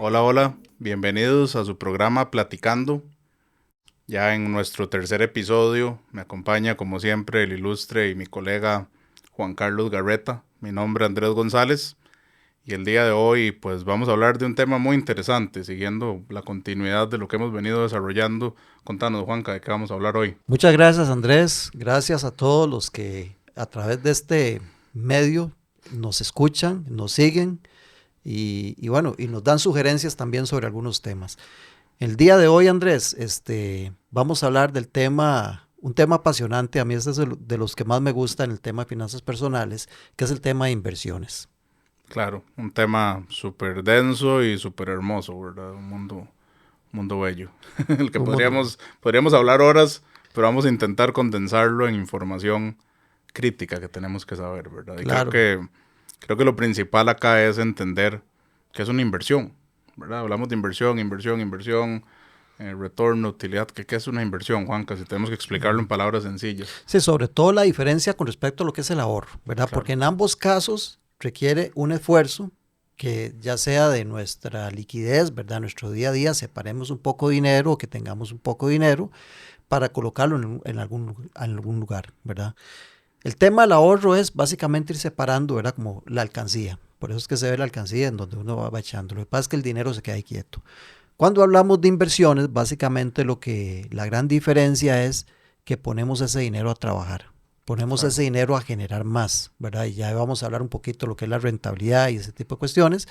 Hola, hola, bienvenidos a su programa Platicando. Ya en nuestro tercer episodio me acompaña como siempre el ilustre y mi colega Juan Carlos Garreta. Mi nombre es Andrés González y el día de hoy pues vamos a hablar de un tema muy interesante, siguiendo la continuidad de lo que hemos venido desarrollando. Contanos, Juanca, ¿de qué vamos a hablar hoy? Muchas gracias, Andrés. Gracias a todos los que a través de este medio nos escuchan, nos siguen y bueno, y nos dan sugerencias también sobre algunos temas. El día de hoy, Andrés, vamos a hablar del tema, un tema apasionante. A mí este es de los que más me gusta en el tema de finanzas personales, que es el tema de inversiones. Claro, un tema súper denso y súper hermoso, ¿verdad? Mundo bello, el que Un mundo, podríamos hablar horas, pero vamos a intentar condensarlo en información crítica que tenemos que saber, ¿verdad? Y claro. creo que lo principal acá es entender que es una inversión, ¿verdad? Hablamos de inversión, retorno, utilidad. ¿Qué es una inversión, Juanca? Si tenemos que explicarlo en palabras sencillas. Sí, sobre todo la diferencia con respecto a lo que es el ahorro, ¿verdad? Claro, Porque en ambos casos requiere un esfuerzo que ya sea de nuestra liquidez, ¿verdad? Nuestro día a día, separemos un poco de dinero o que tengamos un poco de dinero para colocarlo en algún lugar, ¿verdad? El tema del ahorro es básicamente ir separando, ¿verdad? Como la alcancía. Por eso es que se ve la alcancía en donde uno va echando. Lo que pasa es que el dinero se queda ahí quieto. Cuando hablamos de inversiones, básicamente la gran diferencia es que ponemos ese dinero a trabajar, ponemos claro, ese dinero a generar más, ¿verdad? Y ya vamos a hablar un poquito de lo que es la rentabilidad y ese tipo de cuestiones,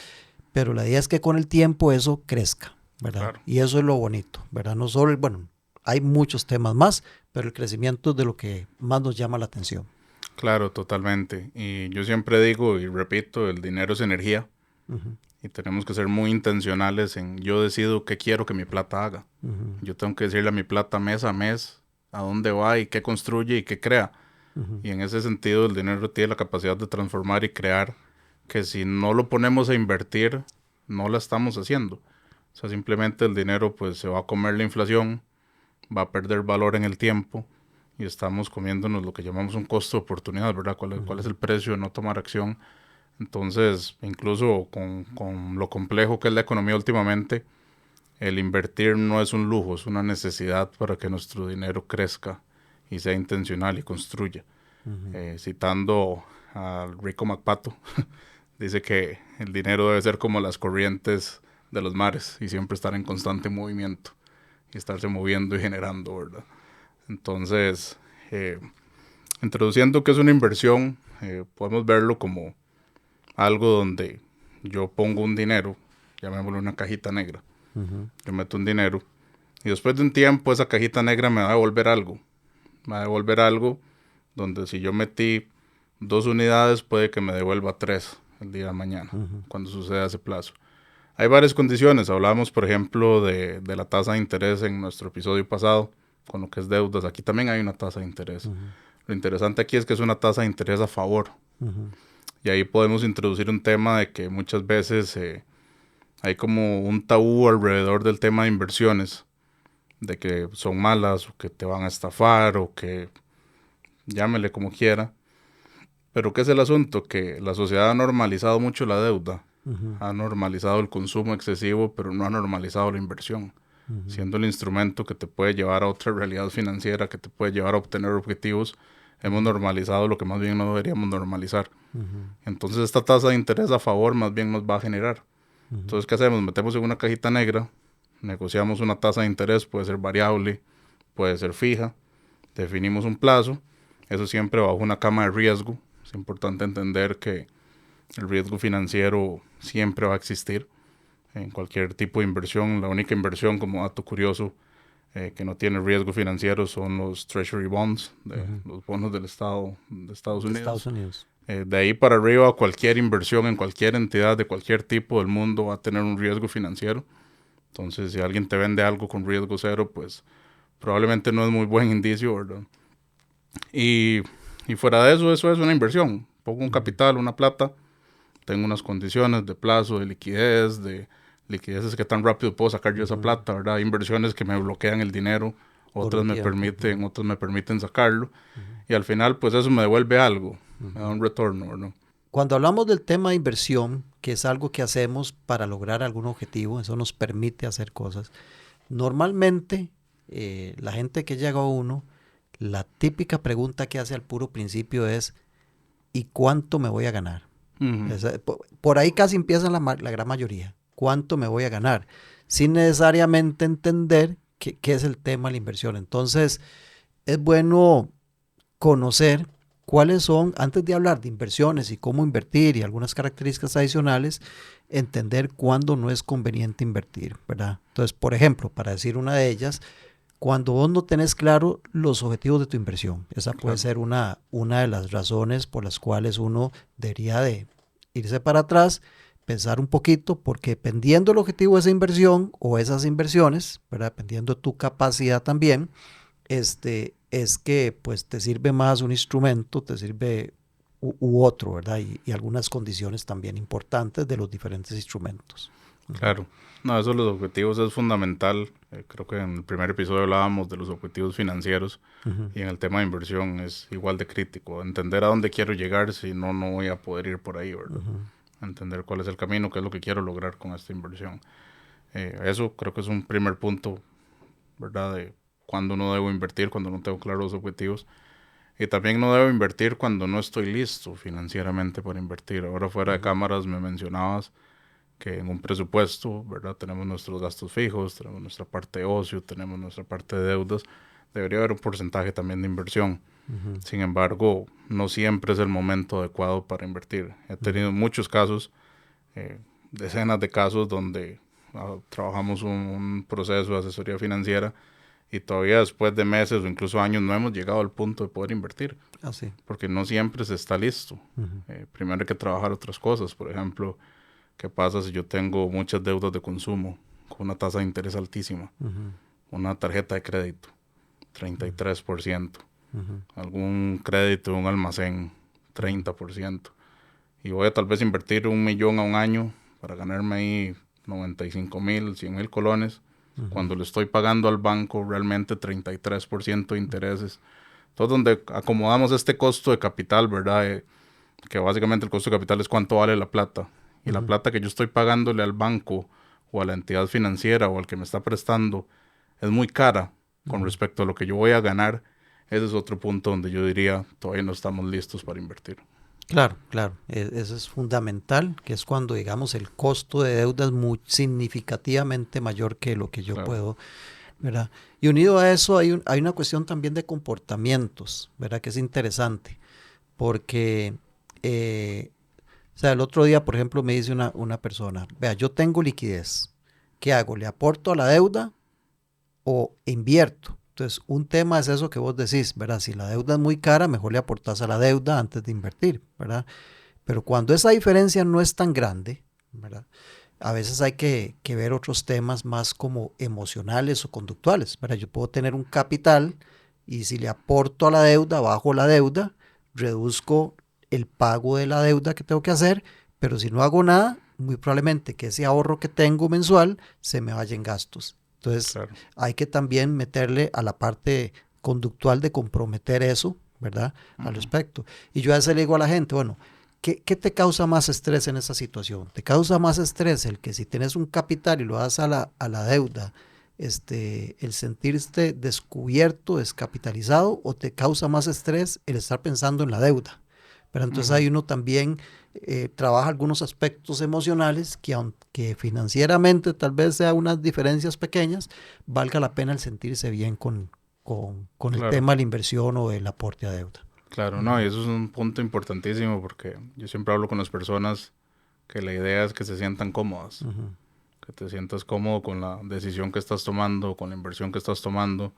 pero la idea es que con el tiempo eso crezca, ¿verdad? claro. Y eso es lo bonito, ¿verdad? No solo, bueno, hay muchos temas más, pero el crecimiento es de lo que más nos llama la atención. Claro, totalmente. Y yo siempre digo y repito, el dinero es energía Ujú, y tenemos que ser muy intencionales en yo decido qué quiero que mi plata haga. ujú, Yo tengo que decirle a mi plata mes a mes a dónde va y qué construye y qué crea. ujú, Y en ese sentido el dinero tiene la capacidad de transformar y crear que si no lo ponemos a invertir, no la estamos haciendo. O sea, simplemente el dinero pues se va a comer la inflación, va a perder valor en el tiempo y estamos comiéndonos lo que llamamos un costo de oportunidad, ¿verdad? ¿Cuál es ujú, el precio de no tomar acción? Entonces, incluso con lo complejo que es la economía últimamente, el invertir no es un lujo, es una necesidad para que nuestro dinero crezca y sea intencional y construya. ujú. Citando al Rico MacPato, dice que el dinero debe ser como las corrientes de los mares y siempre estar en constante movimiento y estarse moviendo y generando, ¿verdad? Entonces, eh, introduciendo que es una inversión, podemos verlo como algo donde yo pongo un dinero, llamémoslo una cajita negra, Ujú, yo meto un dinero y después de un tiempo esa cajita negra me va a devolver algo, me va a devolver algo donde si yo metí 2 unidades puede que me devuelva 3 el día de mañana, ujú, cuando suceda ese plazo. Hay varias condiciones, hablamos por ejemplo de la tasa de interés en nuestro episodio pasado, con lo que es deudas, aquí también hay una tasa de interés. ujú, Lo interesante aquí es que es una tasa de interés a favor, ujú, y ahí podemos introducir un tema de que muchas veces hay como un tabú alrededor del tema de inversiones, de que son malas o que te van a estafar o que llámele como quiera. Pero ¿qué es el asunto? Que la sociedad ha normalizado mucho la deuda, ujú, ha normalizado el consumo excesivo, pero no ha normalizado la inversión, ujú, siendo el instrumento que te puede llevar a otra realidad financiera, que te puede llevar a obtener objetivos. Hemos ujú, normalizado lo que más bien no deberíamos normalizar. ujú, Entonces esta tasa de interés a favor más bien nos va a generar. ujú, Entonces, ¿qué hacemos? Metemos en una cajita negra, negociamos una tasa de interés, puede ser variable, puede ser fija, definimos un plazo, eso siempre bajo una cama de riesgo. Es importante entender que el riesgo financiero siempre va a existir en cualquier tipo de inversión. La única inversión, como dato curioso, que no tiene riesgo financiero son los Treasury Bonds, ujú. los bonos del Estado de Estados De Estados Unidos. Unidos. De ahí para arriba, cualquier inversión en cualquier entidad de cualquier tipo del mundo va a tener un riesgo financiero. Entonces, si alguien te vende algo con riesgo cero, pues probablemente no es muy buen indicio, ¿verdad? Y, y fuera de eso, eso es una inversión. Pongo un Ujú, capital, una plata, tengo unas condiciones de plazo, de liquidez, que tan rápido puedo sacar yo esa ujú. plata, ¿verdad? Hay inversiones que me bloquean el dinero, Por un tiempo. Ujú, otras me permiten sacarlo. ujú, Y al final, pues eso me devuelve algo, me da ujú. un retorno, ¿verdad? Cuando hablamos del tema de inversión, que es algo que hacemos para lograr algún objetivo, eso nos permite hacer cosas. Normalmente, la gente que llega a uno, la típica pregunta que hace al puro principio es, ¿y cuánto me voy a ganar? Por ahí casi empieza la gran mayoría. ¿Cuánto me voy a ganar? Sin necesariamente entender qué es el tema de la inversión. Entonces, es bueno conocer cuáles son, antes de hablar de inversiones y cómo invertir y algunas características adicionales, entender cuándo no es conveniente invertir, ¿verdad? Entonces, por ejemplo, para decir una de ellas, cuando vos no tenés claro los objetivos de tu inversión, esa puede ser una de las razones por las cuales uno debería de irse para atrás, pensar un poquito, porque dependiendo del objetivo de esa inversión o esas inversiones, ¿verdad? Dependiendo de tu capacidad también, es que pues te sirve más un instrumento, te sirve u otro, ¿verdad? Y algunas condiciones también importantes de los diferentes instrumentos. Claro. No, eso de los objetivos es fundamental. Creo que en el primer episodio hablábamos de los objetivos financieros y en el tema de inversión es igual de crítico. Entender a dónde quiero llegar, si no, no voy a poder ir por ahí, ¿verdad? Entender cuál es el camino, qué es lo que quiero lograr con esta inversión. Eso creo que es un primer punto, ¿verdad? De cuándo no debo invertir, cuando no tengo claros los objetivos. Y también no debo invertir cuando no estoy listo financieramente para invertir. Ahora fuera de cámaras me mencionabas que en un presupuesto, ¿verdad? Tenemos nuestros gastos fijos, tenemos nuestra parte de ocio, tenemos nuestra parte de deudas. Debería haber un porcentaje también de inversión. Sin embargo, no siempre es el momento adecuado para invertir. He tenido muchos casos, decenas de casos donde trabajamos un proceso de asesoría financiera y todavía después de meses o incluso años no hemos llegado al punto de poder invertir. Porque no siempre se está listo. Primero hay que trabajar otras cosas. Por ejemplo, ¿qué pasa si yo tengo muchas deudas de consumo con una tasa de interés altísima? Una tarjeta de crédito, 33%. Algún crédito de un almacén, 30%. Y voy a tal vez invertir 1 millón a un año para ganarme ahí 95,000, 100,000 colones. Cuando le estoy pagando al banco realmente 33% de intereses. Entonces, donde acomodamos este costo de capital, ¿verdad? Que básicamente el costo de capital es cuánto vale la plata. Y la plata que yo estoy pagándole al banco o a la entidad financiera o al que me está prestando es muy cara con respecto a lo que yo voy a ganar. Ese es otro punto donde yo diría todavía no estamos listos para invertir. Claro, claro. Eso es fundamental, que es cuando, digamos, el costo de deuda es muy significativamente mayor que lo que yo puedo, ¿verdad? Y unido a eso hay una cuestión también de comportamientos, ¿verdad? Que es interesante, porque, o sea, el otro día, por ejemplo, me dice una persona, vea, yo tengo liquidez, ¿qué hago? ¿Le aporto a la deuda o invierto? Entonces, un tema es eso que vos decís, ¿verdad? Si la deuda es muy cara, mejor le aportás a la deuda antes de invertir, ¿verdad? Pero cuando esa diferencia no es tan grande, ¿verdad? A veces hay que ver otros temas más como emocionales o conductuales, ¿verdad? Yo puedo tener un capital y si le aporto a la deuda, bajo la deuda, reduzco el pago de la deuda que tengo que hacer, pero si no hago nada, muy probablemente que ese ahorro que tengo mensual se me vaya en gastos. Entonces, hay que también meterle a la parte conductual de comprometer eso, ¿verdad? Al respecto. Y yo a veces le digo a la gente, bueno, ¿qué te causa más estrés en esa situación? ¿Te causa más estrés el que si tienes un capital y lo das a la deuda, el sentirte descubierto, descapitalizado, o te causa más estrés el estar pensando en la deuda? Pero entonces ahí uno también trabaja algunos aspectos emocionales que aunque financieramente tal vez sea unas diferencias pequeñas, valga la pena el sentirse bien con el tema de la inversión o el aporte a deuda. Claro, no, y eso es un punto importantísimo porque yo siempre hablo con las personas que la idea es que se sientan cómodas, que te sientas cómodo con la decisión que estás tomando, con la inversión que estás tomando.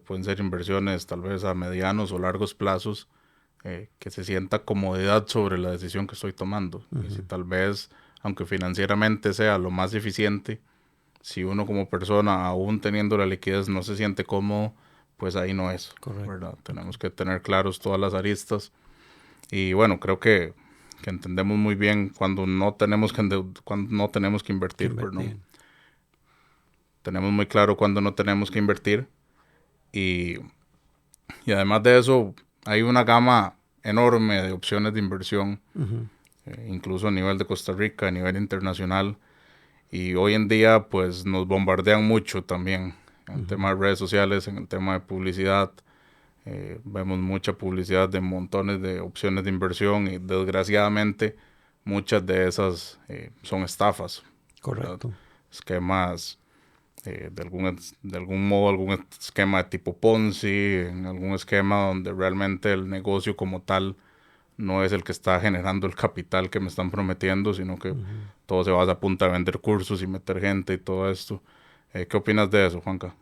Pueden ser inversiones tal vez a medianos o largos plazos, que se sienta comodidad sobre la decisión que estoy tomando. Y si tal vez, aunque financieramente sea lo más eficiente, si uno como persona, aún teniendo la liquidez, no se siente cómodo, pues ahí no es, ¿verdad? Tenemos que tener claros todas las aristas. Y bueno, creo que entendemos muy bien cuando no tenemos que invertir. Perdón. Tenemos muy claro cuando no tenemos que invertir. Y además de eso, hay una gama enorme de opciones de inversión incluso a nivel de Costa Rica, a nivel internacional. Y hoy en día pues nos bombardean mucho también en el tema de redes sociales, en el tema de publicidad. Vemos mucha publicidad de montones de opciones de inversión y desgraciadamente muchas de esas son estafas, ¿verdad? Correcto. Esquemas de algún modo, algún esquema de tipo Ponzi, en algún esquema donde realmente el negocio como tal no es el que está generando el capital que me están prometiendo, sino que todo se basa a punta de vender cursos y meter gente y todo esto. ¿Qué opinas de eso, Juanca?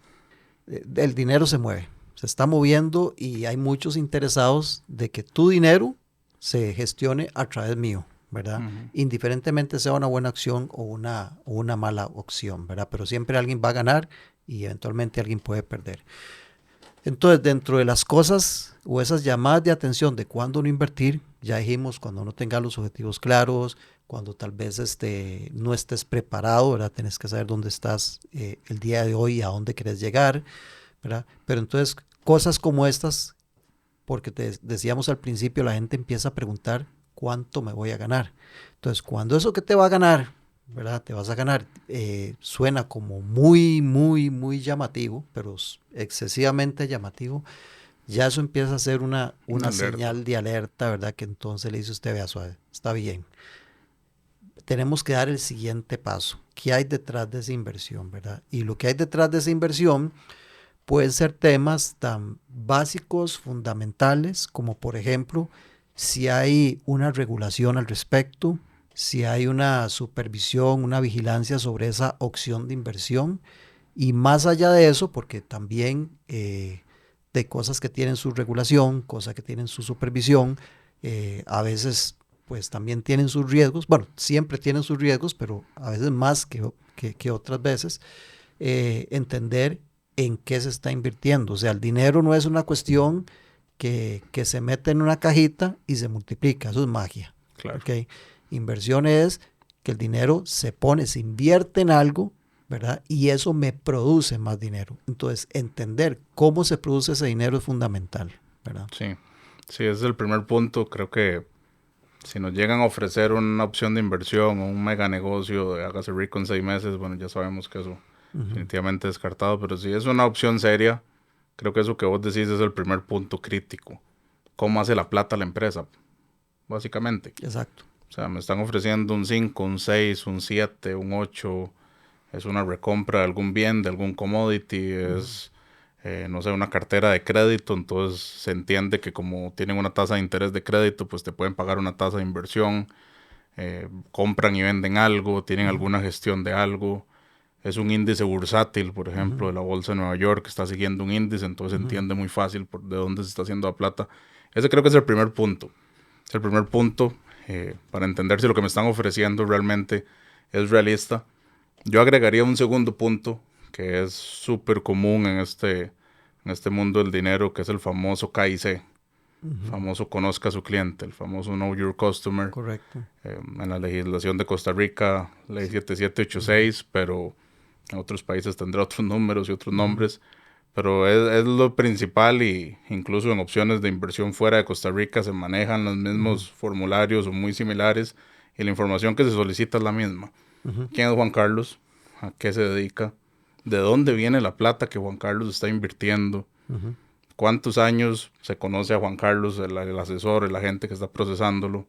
El dinero se mueve, se está moviendo y hay muchos interesados de que tu dinero se gestione a través mío, ¿verdad? Indiferentemente sea una buena acción o una mala opción, ¿verdad? Pero siempre alguien va a ganar y eventualmente alguien puede perder. Entonces, dentro de las cosas o esas llamadas de atención de cuándo no invertir, ya dijimos, cuando no tengas los objetivos claros, cuando tal vez no estés preparado, ¿verdad? Tienes que saber dónde estás el día de hoy y a dónde quieres llegar, ¿verdad? Pero entonces, cosas como estas, porque decíamos al principio, la gente empieza a preguntar cuánto me voy a ganar. Entonces, cuando eso que te va a ganar, ¿verdad? Te vas a ganar, suena como muy, muy, muy llamativo, pero excesivamente llamativo, ya eso empieza a ser una señal de alerta, ¿verdad? Que entonces le dice usted, vea, suave, está bien. Tenemos que dar el siguiente paso. ¿Qué hay detrás de esa inversión, verdad? Y lo que hay detrás de esa inversión pueden ser temas tan básicos, fundamentales, como por ejemplo, si hay una regulación al respecto, si hay una supervisión, una vigilancia sobre esa opción de inversión, y más allá de eso, porque también de cosas que tienen su regulación, cosas que tienen su supervisión, a veces pues también tienen sus riesgos, bueno, siempre tienen sus riesgos, pero a veces más que otras veces, entender en qué se está invirtiendo. O sea, el dinero no es una cuestión que se mete en una cajita y se multiplica, eso es magia. Claro. ¿Okay? Inversión es que el dinero se invierte en algo, ¿verdad? Y eso me produce más dinero. Entonces, entender cómo se produce ese dinero es fundamental, ¿verdad? Sí, sí, ese es el primer punto. Creo que si nos llegan a ofrecer una opción de inversión o un mega negocio de hágase rico en 6 meses, bueno, ya sabemos que eso definitivamente descartado, pero si es una opción seria, creo que eso que vos decís es el primer punto crítico. ¿Cómo hace la plata la empresa? Básicamente. Exacto. O sea, me están ofreciendo un 5, un 6, un 7, un 8. Es una recompra de algún bien, de algún commodity. Es, no sé, una cartera de crédito. Entonces se entiende que como tienen una tasa de interés de crédito, pues te pueden pagar una tasa de inversión. Compran y venden algo. Tienen alguna gestión de algo. Es un índice bursátil, por ejemplo, de la Bolsa de Nueva York, que está siguiendo un índice. Entonces se entiende muy fácil de dónde se está haciendo la plata. Ese creo que es el primer punto. Es el primer punto para entender si lo que me están ofreciendo realmente es realista. Yo agregaría un segundo punto que es súper común en este mundo del dinero, que es el famoso KIC, el famoso conozca a su cliente, el famoso Know Your Customer. Correcto. En la legislación de Costa Rica, ley 7786, pero en otros países tendrá otros números y otros nombres. Pero es lo principal y incluso en opciones de inversión fuera de Costa Rica se manejan los mismos formularios o muy similares y la información que se solicita es la misma. ¿Quién es Juan Carlos? ¿A qué se dedica? ¿De dónde viene la plata que Juan Carlos está invirtiendo? ¿Cuántos años se conoce a Juan Carlos, el asesor, el agente que está procesándolo?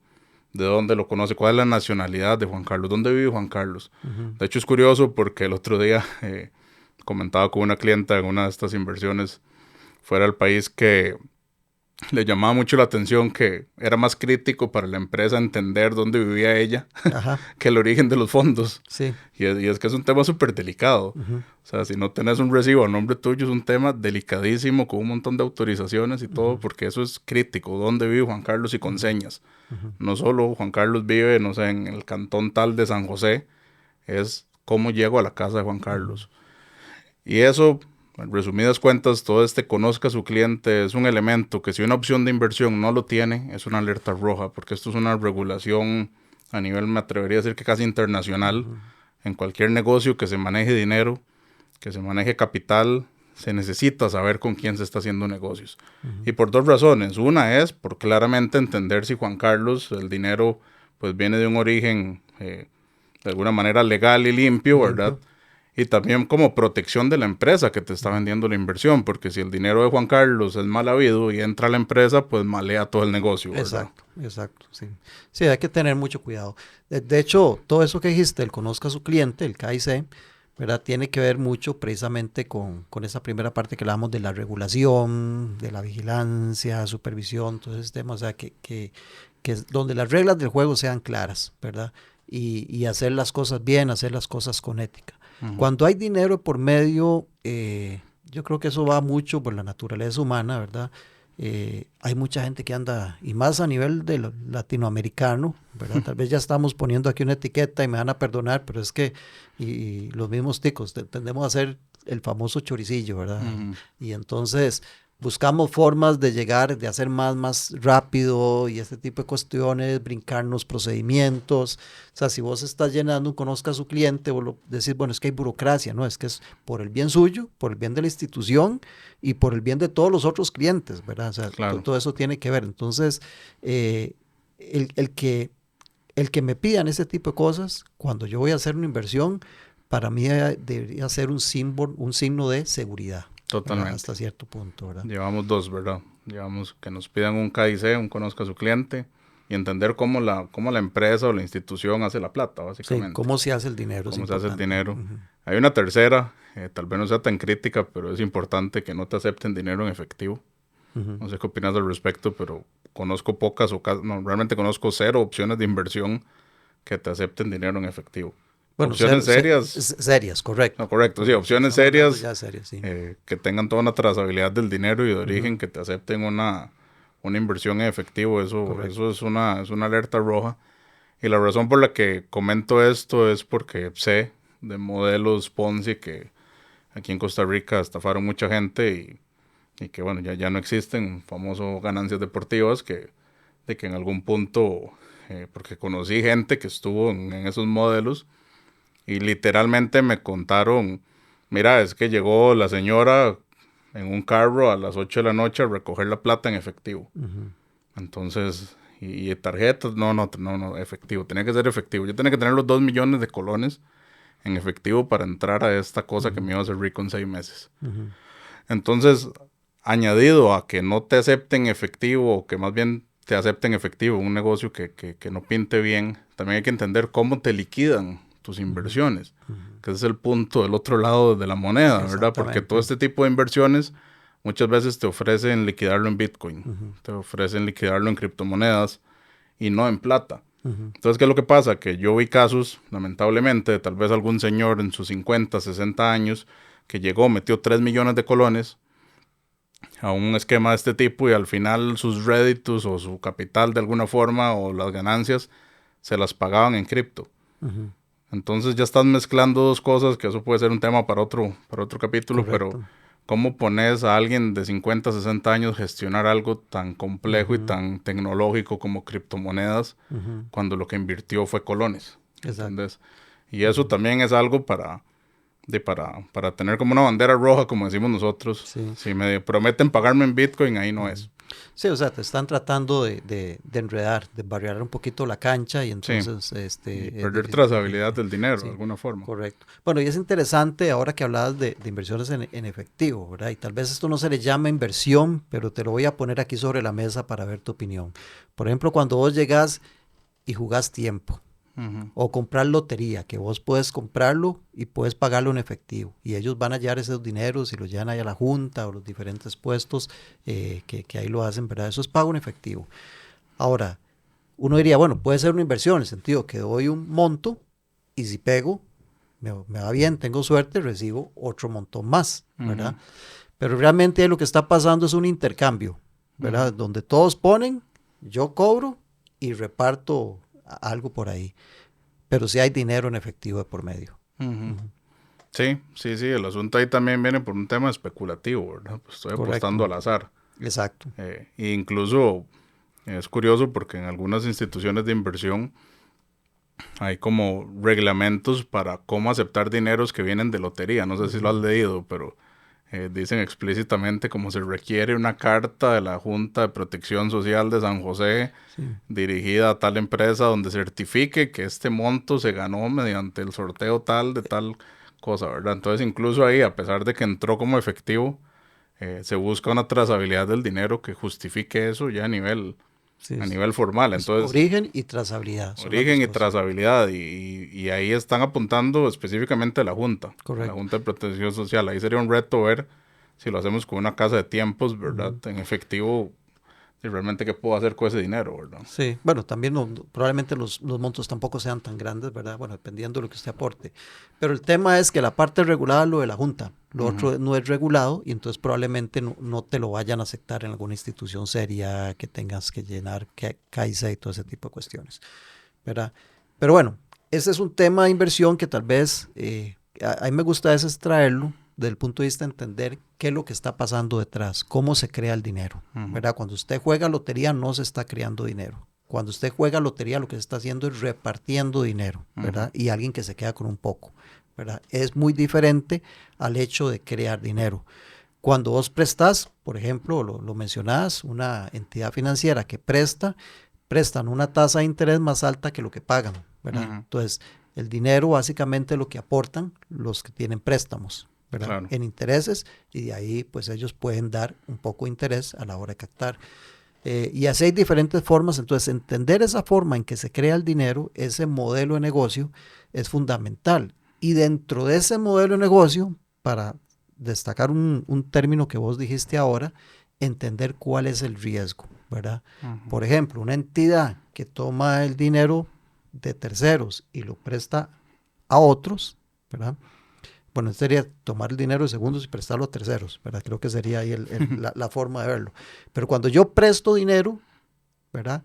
¿De dónde lo conoce? ¿Cuál es la nacionalidad de Juan Carlos? ¿Dónde vive Juan Carlos? De hecho es curioso porque el otro día comentaba con una clienta en una de estas inversiones fuera del país que le llamaba mucho la atención que era más crítico para la empresa entender dónde vivía ella que el origen de los fondos. Sí. Y es que es un tema súper delicado. O sea, si no tenés un recibo a nombre tuyo es un tema delicadísimo con un montón de autorizaciones y todo, porque eso es crítico. ¿Dónde vive Juan Carlos y con señas? No solo Juan Carlos vive, no sé, en el cantón tal de San José, es cómo llego a la casa de Juan Carlos. Y eso, en resumidas cuentas, todo conozca a su cliente es un elemento que si una opción de inversión no lo tiene, es una alerta roja, porque esto es una regulación a nivel, me atrevería a decir que casi internacional. En cualquier negocio que se maneje dinero, que se maneje capital, se necesita saber con quién se está haciendo negocios. Y por dos razones. Una es por claramente entender si Juan Carlos, el dinero pues viene de un origen de alguna manera legal y limpio, ¿verdad? Y también como protección de la empresa que te está vendiendo la inversión, porque si el dinero de Juan Carlos es mal habido y entra a la empresa, pues malea todo el negocio, ¿verdad? Exacto, sí. Sí, hay que tener mucho cuidado. De hecho, todo eso que dijiste, el conozca a su cliente, el KIC, ¿verdad? Tiene que ver mucho precisamente con esa primera parte que hablamos de la regulación, de la vigilancia, supervisión, todo ese tema, o sea, que es donde las reglas del juego sean claras, ¿verdad? Y hacer las cosas bien, hacer las cosas con ética. Cuando hay dinero por medio, yo creo que eso va mucho por la naturaleza humana, ¿verdad? Hay mucha gente que anda, y más a nivel de lo latinoamericano, ¿verdad? Tal vez ya estamos poniendo aquí una etiqueta y me van a perdonar, pero es que, y los mismos ticos, tendemos a hacer el famoso choricillo, ¿verdad? Y entonces buscamos formas de llegar, de hacer más rápido y este tipo de cuestiones, brincarnos procedimientos. O sea, si vos estás llenando un conozca a su cliente, vos decís, bueno, es que hay burocracia, ¿no? Es que es por el bien suyo, por el bien de la institución y por el bien de todos los otros clientes, ¿verdad? O sea, claro. todo eso tiene que ver. Entonces, el que me pidan ese tipo de cosas, cuando yo voy a hacer una inversión, para mí debería ser un signo de seguridad. Totalmente. ¿Verdad? Hasta cierto punto, ¿verdad? Llevamos dos, ¿verdad? Llevamos que nos pidan un KIC, un conozca a su cliente, y entender cómo la empresa o la institución hace la plata, básicamente. Sí, cómo se hace el dinero. Cómo se hace el dinero. Hay una tercera, tal vez no sea tan crítica, pero es importante que no te acepten dinero en efectivo. No sé qué opinas al respecto, pero conozco pocas, realmente conozco 0 opciones de inversión que te acepten dinero en efectivo. Bueno, opciones serias. Serias, correcto. No, correcto, sí, opciones serias, sí. Que tengan toda una trazabilidad del dinero y de origen, que te acepten una inversión en efectivo, eso es una alerta roja. Y la razón por la que comento esto es porque sé de modelos Ponzi que aquí en Costa Rica estafaron mucha gente y que bueno, ya no existen, famoso ganancias deportivas, de que en algún punto, porque conocí gente que estuvo en esos modelos, y literalmente me contaron, mira, es que llegó la señora en un carro a las 8 de la noche a recoger la plata en efectivo. Entonces, y tarjetas, no, efectivo, tenía que ser efectivo. Yo tenía que tener los 2 millones de colones en efectivo para entrar a esta cosa que me iba a hacer rico en 6 meses. Entonces, añadido a que no te acepten efectivo, o que más bien te acepten efectivo, un negocio que no pinte bien, también hay que entender cómo te liquidan tus inversiones, que ese es el punto del otro lado de la moneda, ¿verdad? Porque todo este tipo de inversiones muchas veces te ofrecen liquidarlo en Bitcoin, te ofrecen liquidarlo en criptomonedas y no en plata. Entonces, ¿qué es lo que pasa? Que yo vi casos, lamentablemente, de tal vez algún señor en sus 50, 60 años que llegó, metió 3 millones de colones a un esquema de este tipo y al final sus réditos o su capital de alguna forma o las ganancias se las pagaban en cripto. Entonces ya estás mezclando dos cosas, que eso puede ser un tema para otro capítulo. Correcto. Pero ¿cómo pones a alguien de 50, 60 años gestionar algo tan complejo y tan tecnológico como criptomonedas cuando lo que invirtió fue colones? ¿Entendés? Y eso también es algo para tener como una bandera roja, como decimos nosotros. Sí. Si me prometen pagarme en Bitcoin, ahí no es. Sí, o sea, te están tratando de enredar, de barrear un poquito la cancha y entonces... y perder trazabilidad del dinero, de alguna forma. Correcto. Bueno, y es interesante ahora que hablabas de inversiones en efectivo, ¿verdad? Y tal vez esto no se le llama inversión, pero te lo voy a poner aquí sobre la mesa para ver tu opinión. Por ejemplo, cuando vos llegas y jugás tiempo, o comprar lotería, que vos puedes comprarlo y puedes pagarlo en efectivo. Y ellos van a hallar esos dineros y los llevan ahí a la junta o los diferentes puestos que ahí lo hacen, ¿verdad? Eso es pago en efectivo. Ahora, uno diría, bueno, puede ser una inversión, en el sentido que doy un monto y si pego, me va bien, tengo suerte, recibo otro montón más, ¿verdad? Pero realmente lo que está pasando es un intercambio, ¿verdad? Donde todos ponen, yo cobro y reparto algo por ahí, pero sí hay dinero en efectivo de por medio. Sí, el asunto ahí también viene por un tema especulativo, ¿verdad? Pues estoy apostando al azar. Exacto. E incluso es curioso porque en algunas instituciones de inversión hay como reglamentos para cómo aceptar dineros que vienen de lotería. No sé si lo has leído, pero dicen explícitamente como se requiere una carta de la Junta de Protección Social de San José dirigida a tal empresa donde certifique que este monto se ganó mediante el sorteo tal de tal cosa, ¿verdad? Entonces incluso ahí, a pesar de que entró como efectivo, se busca una trazabilidad del dinero que justifique eso ya a nivel formal. Entonces, origen y trazabilidad. Origen y trazabilidad, y ahí están apuntando específicamente a la Junta, a la Junta de Protección Social. Ahí sería un reto ver si lo hacemos con una casa de tiempos, ¿verdad? En efectivo, y realmente qué puedo hacer con ese dinero, ¿verdad? Sí, bueno, también probablemente los montos tampoco sean tan grandes, ¿verdad? Bueno, dependiendo de lo que usted aporte. Pero el tema es que la parte regulada es lo de la Junta, lo otro no es regulado y entonces probablemente no te lo vayan a aceptar en alguna institución seria que tengas que llenar CAISA y todo ese tipo de cuestiones, ¿verdad? Pero bueno, ese es un tema de inversión que tal vez a mí me gusta extraerlo desde el punto de vista de entender qué es lo que está pasando detrás, cómo se crea el dinero, ¿verdad? Cuando usted juega lotería no se está creando dinero. Cuando usted juega lotería lo que se está haciendo es repartiendo dinero, ¿verdad? Y alguien que se queda con un poco, ¿verdad? Es muy diferente al hecho de crear dinero. Cuando vos prestás, por ejemplo, lo mencionás, una entidad financiera que prestan una tasa de interés más alta que lo que pagan, ¿verdad? Entonces, el dinero básicamente es lo que aportan los que tienen préstamos, ¿verdad? Claro. En intereses, y de ahí pues ellos pueden dar un poco de interés a la hora de captar. Y así hay diferentes formas, entonces entender esa forma en que se crea el dinero, ese modelo de negocio es fundamental. Y dentro de ese modelo de negocio, para destacar un término que vos dijiste ahora, entender cuál es el riesgo, ¿verdad? Por ejemplo, una entidad que toma el dinero de terceros y lo presta a otros, ¿verdad? Bueno, sería tomar el dinero de segundos y prestarlo a terceros, ¿verdad? Creo que sería ahí la forma de verlo. Pero cuando yo presto dinero, ¿verdad?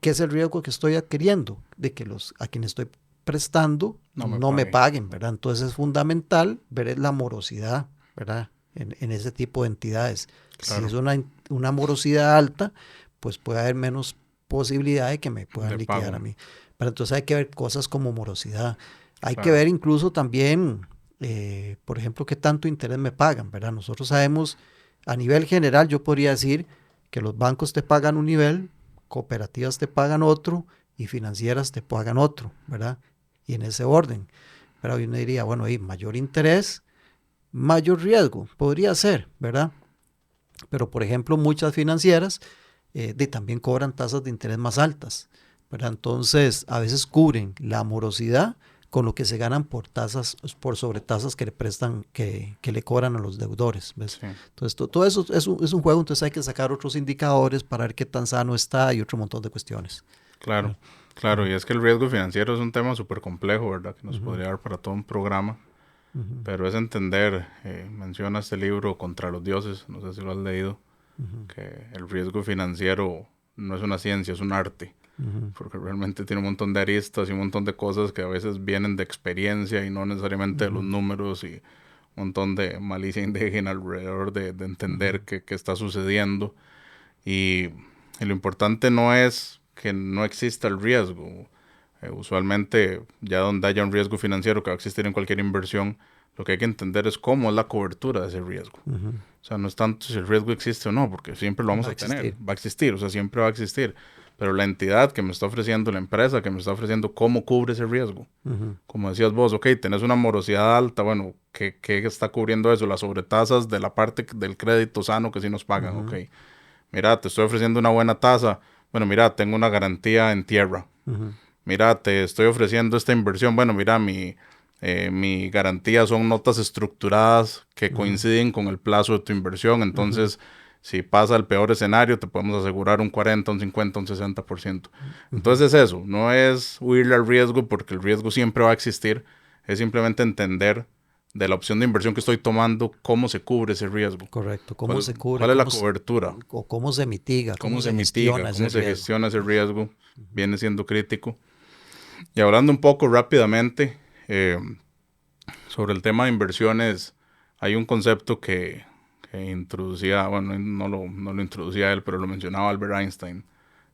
¿Qué es el riesgo que estoy adquiriendo? De que a quienes estoy prestando no me paguen, ¿verdad? Entonces es fundamental ver la morosidad, ¿verdad? En ese tipo de entidades. Claro. Si es una morosidad alta, pues puede haber menos posibilidad de que me puedan liquidar a mí. Pero entonces hay que ver cosas como morosidad. Hay que ver incluso también, por ejemplo, qué tanto interés me pagan, ¿verdad? Nosotros sabemos, a nivel general, yo podría decir que los bancos te pagan un nivel, cooperativas te pagan otro y financieras te pagan otro, ¿verdad? Y en ese orden. Pero uno diría, bueno, hay mayor interés, mayor riesgo, podría ser, ¿verdad? Pero, por ejemplo, muchas financieras también cobran tasas de interés más altas, ¿verdad? Entonces, a veces cubren la morosidad con lo que se ganan por sobretasas que le prestan, que le cobran a los deudores, ¿ves? Sí. Entonces, todo eso es un juego, entonces hay que sacar otros indicadores para ver qué tan sano está y otro montón de cuestiones. Claro, ¿verdad? Claro, y es que el riesgo financiero es un tema súper complejo, ¿verdad? Que nos podría dar para todo un programa, pero es entender, menciona este libro Contra los Dioses, no sé si lo has leído, que el riesgo financiero no es una ciencia, es un arte. Porque realmente tiene un montón de aristas y un montón de cosas que a veces vienen de experiencia y no necesariamente de los números, y un montón de malicia indígena alrededor de entender qué está sucediendo. Y lo importante no es que no exista el riesgo. Usualmente, ya donde haya un riesgo financiero que va a existir en cualquier inversión, lo que hay que entender es cómo es la cobertura de ese riesgo. O sea, no es tanto si el riesgo existe o no, porque siempre lo vamos a tener. Va a existir, o sea, siempre va a existir. Pero la entidad que me está ofreciendo, la empresa que me está ofreciendo, ¿cómo cubre ese riesgo? Como decías vos, ok, tenés una morosidad alta, bueno, ¿qué está cubriendo eso? Las sobretasas de la parte del crédito sano que sí nos pagan, ok. Mira, te estoy ofreciendo una buena tasa. Bueno, mira, tengo una garantía en tierra. Mira, te estoy ofreciendo esta inversión. Bueno, mira, mi garantía son notas estructuradas que coinciden con el plazo de tu inversión. Entonces, si pasa el peor escenario, te podemos asegurar un 40, un 50, un 60%. Entonces es eso, no es huirle al riesgo porque el riesgo siempre va a existir. Es simplemente entender de la opción de inversión que estoy tomando, cómo se cubre ese riesgo. Correcto, cómo se cubre. ¿Cuál es la cobertura? O cómo se mitiga, cómo se gestiona ese riesgo. Viene siendo crítico. Y hablando un poco rápidamente sobre el tema de inversiones, hay un concepto que introducía, bueno, no lo introducía él, pero lo mencionaba Albert Einstein,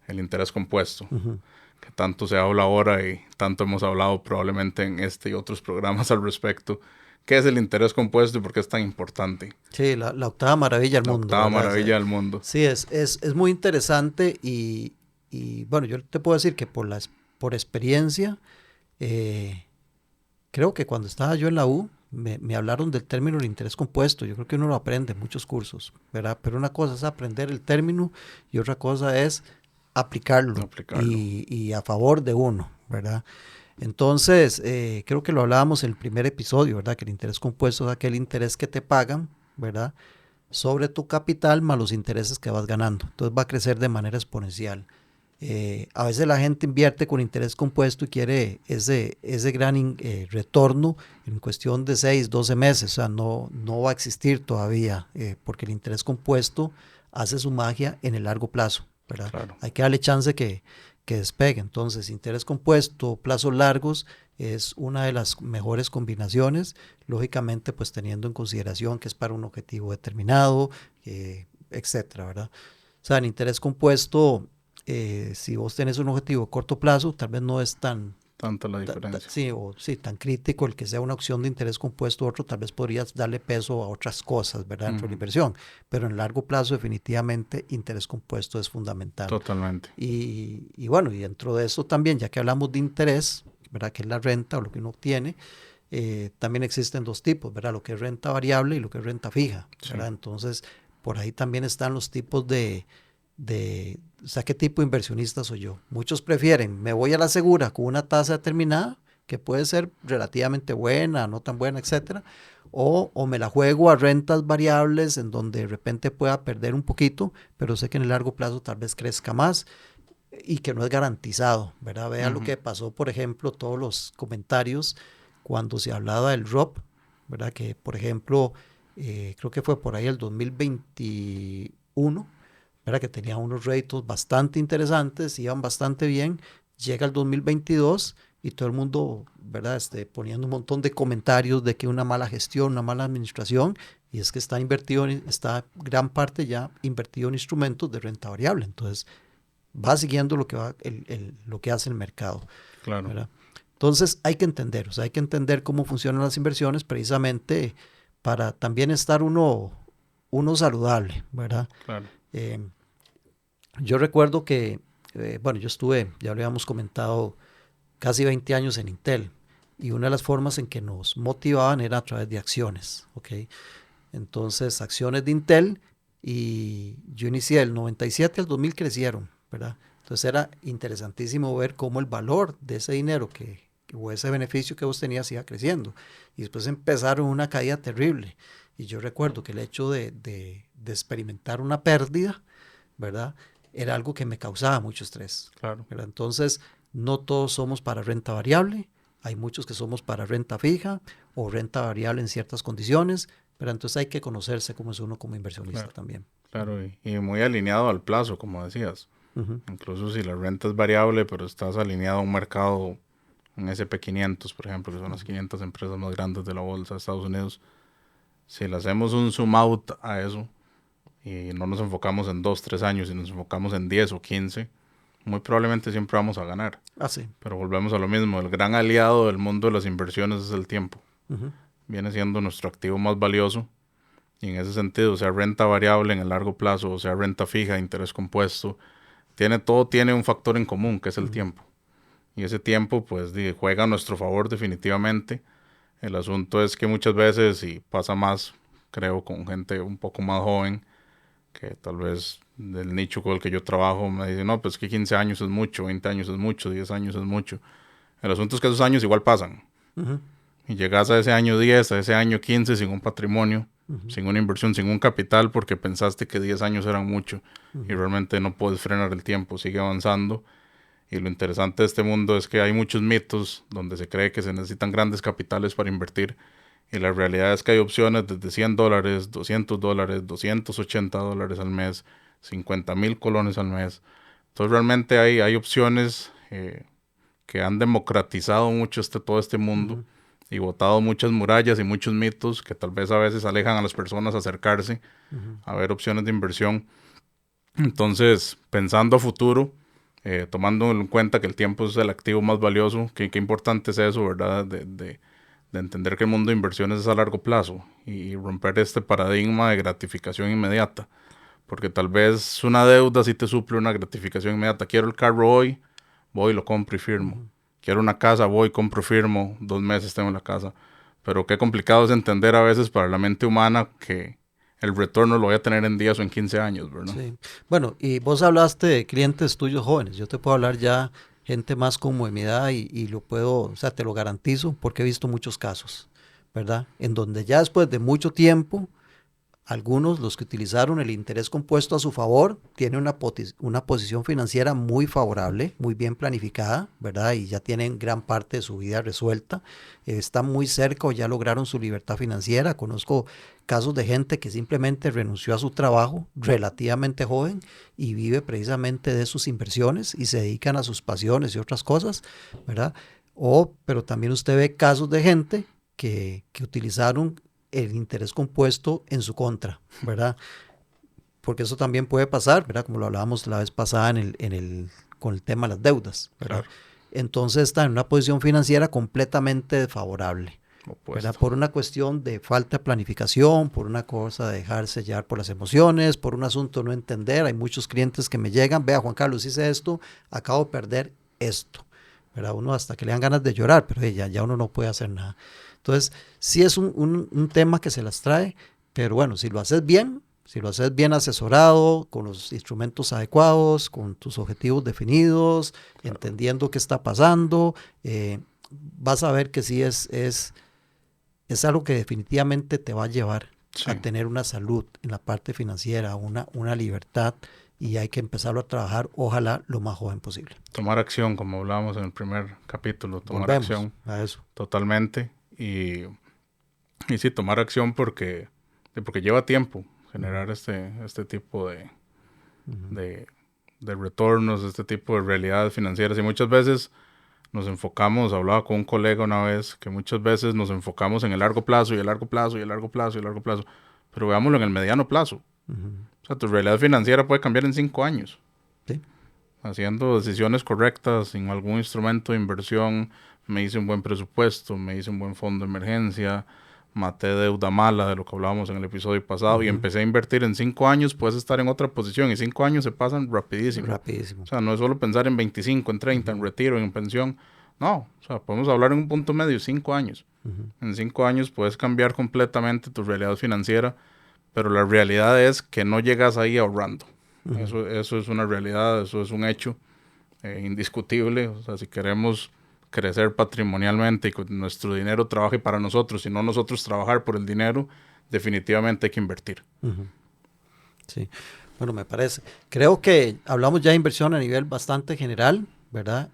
el interés compuesto, que tanto se habla ahora y tanto hemos hablado probablemente en este y otros programas al respecto, ¿Qué es el interés compuesto y por qué es tan importante? Sí, la octava maravilla del La mundo, octava ¿verdad? maravilla del mundo. Sí, es muy interesante y, bueno, yo te puedo decir que por experiencia, eh, creo que cuando estaba yo en la U, me hablaron del término del interés compuesto. Yo creo que uno lo aprende en muchos cursos, ¿verdad? Pero una cosa es aprender el término y otra cosa es aplicarlo Aplicarlo. y a favor de uno, ¿verdad? Entonces, creo que lo hablábamos en el primer episodio, ¿verdad? Que el interés compuesto es aquel interés que te pagan, ¿verdad? Sobre tu capital más los intereses que vas ganando. Entonces va a crecer de manera exponencial. A veces la gente invierte con interés compuesto y quiere ese gran retorno en cuestión de 6, 12 meses. O sea, no va a existir todavía porque el interés compuesto hace su magia en el largo plazo, ¿verdad? Claro. Hay que darle chance que despegue. Entonces, interés compuesto, plazos largos, es una de las mejores combinaciones, lógicamente pues teniendo en consideración que es para un objetivo determinado, etcétera, ¿verdad? O sea, en interés compuesto, si vos tenés un objetivo a corto plazo, tal vez no es Tanta la diferencia. sí, tan crítico el que sea una opción de interés compuesto, otro tal vez podrías darle peso a otras cosas, ¿verdad? Dentro de la inversión, pero en largo plazo definitivamente interés compuesto es fundamental. Totalmente. Y bueno, y dentro de eso también, ya que hablamos de interés, ¿verdad? Que es la renta o lo que uno obtiene, también existen dos tipos, ¿verdad? Lo que es renta variable y lo que es renta fija, ¿verdad? Sí. Entonces, por ahí también están los tipos o sea, ¿qué tipo de inversionista soy yo? Muchos prefieren, me voy a la segura con una tasa determinada, que puede ser relativamente buena, no tan buena, etcétera, o me la juego a rentas variables en donde de repente pueda perder un poquito, pero sé que en el largo plazo tal vez crezca más y que no es garantizado, ¿verdad? Vea lo que pasó, por ejemplo, todos los comentarios cuando se hablaba del ROP, ¿verdad? Que, por ejemplo, creo que fue por ahí el 2021, ¿verdad? Que tenía unos réditos bastante interesantes, iban bastante bien, llega el 2022 y todo el mundo, ¿verdad? Poniendo un montón de comentarios de que una mala gestión, una mala administración, y es que está gran parte ya invertido en instrumentos de renta variable, entonces va siguiendo lo que lo que hace el mercado. Claro. ¿Verdad? Entonces hay que entender, o sea, hay que entender cómo funcionan las inversiones precisamente para también estar uno saludable, ¿verdad? Claro. Yo recuerdo que, bueno, yo estuve, ya lo habíamos comentado, casi 20 años en Intel y una de las formas en que nos motivaban era a través de acciones, ¿ok? Entonces, acciones de Intel y yo inicié del 97 al 2000 crecieron, ¿verdad? Entonces era interesantísimo ver cómo el valor de ese dinero o ese beneficio que vos tenías iba creciendo. Y después empezaron una caída terrible. Y yo recuerdo que el hecho de experimentar una pérdida, ¿verdad? Era algo que me causaba mucho estrés. Claro. ¿Verdad? Entonces, no todos somos para renta variable. Hay muchos que somos para renta fija o renta variable en ciertas condiciones. Pero entonces hay que conocerse como es uno como inversionista también. Claro, y muy alineado al plazo, como decías. Incluso si la renta es variable, pero estás alineado a un mercado, un SP500, por ejemplo, que son las 500 empresas más grandes de la bolsa de Estados Unidos. Si le hacemos un zoom out a eso y no nos enfocamos en 2, 3 años y nos enfocamos en 10 o 15, muy probablemente siempre vamos a ganar. Sí. Pero volvemos a lo mismo, el gran aliado del mundo de las inversiones es el tiempo. Viene siendo nuestro activo más valioso. Y en ese sentido, sea renta variable en el largo plazo, o sea renta fija, interés compuesto, todo tiene un factor en común, que es el tiempo. Y ese tiempo, pues, juega a nuestro favor definitivamente. El asunto es que muchas veces, y pasa más, creo, con gente un poco más joven, que tal vez del nicho con el que yo trabajo, me dicen, no, pues que 15 años es mucho, 20 años es mucho, 10 años es mucho. El asunto es que esos años igual pasan. Y llegas a ese año 10, a ese año 15 sin un patrimonio, sin una inversión, sin un capital, porque pensaste que 10 años eran mucho y realmente no puedes frenar el tiempo, sigue avanzando. Y lo interesante de este mundo es que hay muchos mitos donde se cree que se necesitan grandes capitales para invertir y la realidad es que hay opciones desde $100, $200, $280 al mes, 50,000 colones al mes. Entonces realmente hay opciones que han democratizado mucho todo este mundo y botado muchas murallas y muchos mitos que tal vez a veces alejan a las personas a acercarse a ver opciones de inversión. Entonces, pensando a futuro, tomando en cuenta que el tiempo es el activo más valioso, qué importante es eso, ¿verdad? De de entender que el mundo de inversiones es a largo plazo y romper este paradigma de gratificación inmediata. Porque tal vez una deuda sí te suple una gratificación inmediata. Quiero el carro hoy, voy, lo compro y firmo. Quiero una casa, voy, compro, firmo, 2 meses tengo la casa. Pero qué complicado es entender a veces para la mente humana que el retorno lo voy a tener en 10 o en 15 años, ¿verdad? Sí. Bueno, y vos hablaste de clientes tuyos jóvenes. Yo te puedo hablar ya gente más como de mi edad y lo puedo, o sea, te lo garantizo porque he visto muchos casos, ¿verdad? En donde ya después de mucho tiempo algunos, los que utilizaron el interés compuesto a su favor, tienen una posición financiera muy favorable, muy bien planificada, ¿verdad? Y ya tienen gran parte de su vida resuelta. Están muy cerca o ya lograron su libertad financiera. Conozco casos de gente que simplemente renunció a su trabajo relativamente joven y vive precisamente de sus inversiones y se dedican a sus pasiones y otras cosas, ¿verdad? Pero también usted ve casos de gente que utilizaron el interés compuesto en su contra, ¿verdad? Porque eso también puede pasar, ¿verdad? Como lo hablábamos la vez pasada con el tema de las deudas, ¿verdad? Claro. Entonces está en una posición financiera completamente desfavorable, ¿verdad? Por una cuestión de falta de planificación, por una cosa de dejarse llevar por las emociones, por un asunto de no entender. Hay muchos clientes que me llegan, vea Juan Carlos, hice esto, acabo de perder esto, ¿verdad? Uno hasta que le dan ganas de llorar, pero ya uno no puede hacer nada. Entonces, sí es un tema que se las trae, pero bueno, si lo haces bien asesorado, con los instrumentos adecuados, con tus objetivos definidos, claro, entendiendo qué está pasando, vas a ver que sí es algo que definitivamente te va a llevar a tener una salud en la parte financiera, una libertad, y hay que empezarlo a trabajar, ojalá, lo más joven posible. Tomar acción, como hablábamos en el primer capítulo, tomar acción a eso. Totalmente. Y sí, tomar acción porque lleva tiempo generar este tipo de retornos, este tipo de realidades financieras. Y muchas veces nos enfocamos, hablaba con un colega una vez, que muchas veces nos enfocamos en el largo plazo y el largo plazo y el largo plazo y el largo plazo. Pero veámoslo en el mediano plazo. O sea, tu realidad financiera puede cambiar en 5 años. Sí. Haciendo decisiones correctas, sin algún instrumento de inversión, me hice un buen presupuesto, me hice un buen fondo de emergencia, maté deuda mala, de lo que hablábamos en el episodio pasado, y empecé a invertir en 5 años, puedes estar en otra posición, y 5 años se pasan rapidísimo. Rapidísimo. O sea, no es solo pensar en 25, en 30, en retiro, en pensión. No, o sea, podemos hablar en un punto medio, 5 años. En 5 años puedes cambiar completamente tu realidad financiera, pero la realidad es que no llegas ahí ahorrando. Eso es una realidad, eso es un hecho indiscutible. O sea, si queremos crecer patrimonialmente y que nuestro dinero trabaje para nosotros y no nosotros trabajar por el dinero, definitivamente hay que invertir. Sí, bueno, me parece. Creo que hablamos ya de inversión a nivel bastante general, ¿verdad?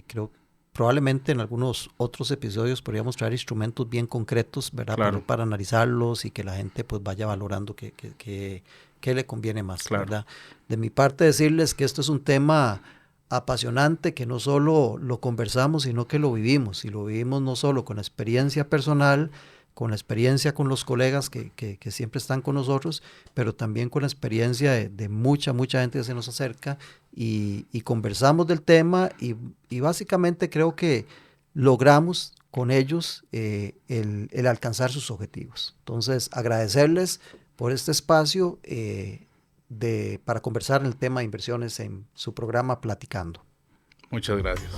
Creo probablemente en algunos otros episodios podríamos traer instrumentos bien concretos, ¿verdad? Claro. Para analizarlos y que la gente pues vaya valorando qué le conviene más, claro, ¿verdad? De mi parte decirles que esto es un tema apasionante, que no solo lo conversamos, sino que lo vivimos, y lo vivimos no solo con experiencia personal, con la experiencia con los colegas que siempre están con nosotros, pero también con la experiencia de mucha gente que se nos acerca y conversamos del tema y básicamente creo que logramos con ellos el alcanzar sus objetivos. Entonces, agradecerles por este espacio para conversar en el tema de inversiones en su programa Platicando. Muchas gracias.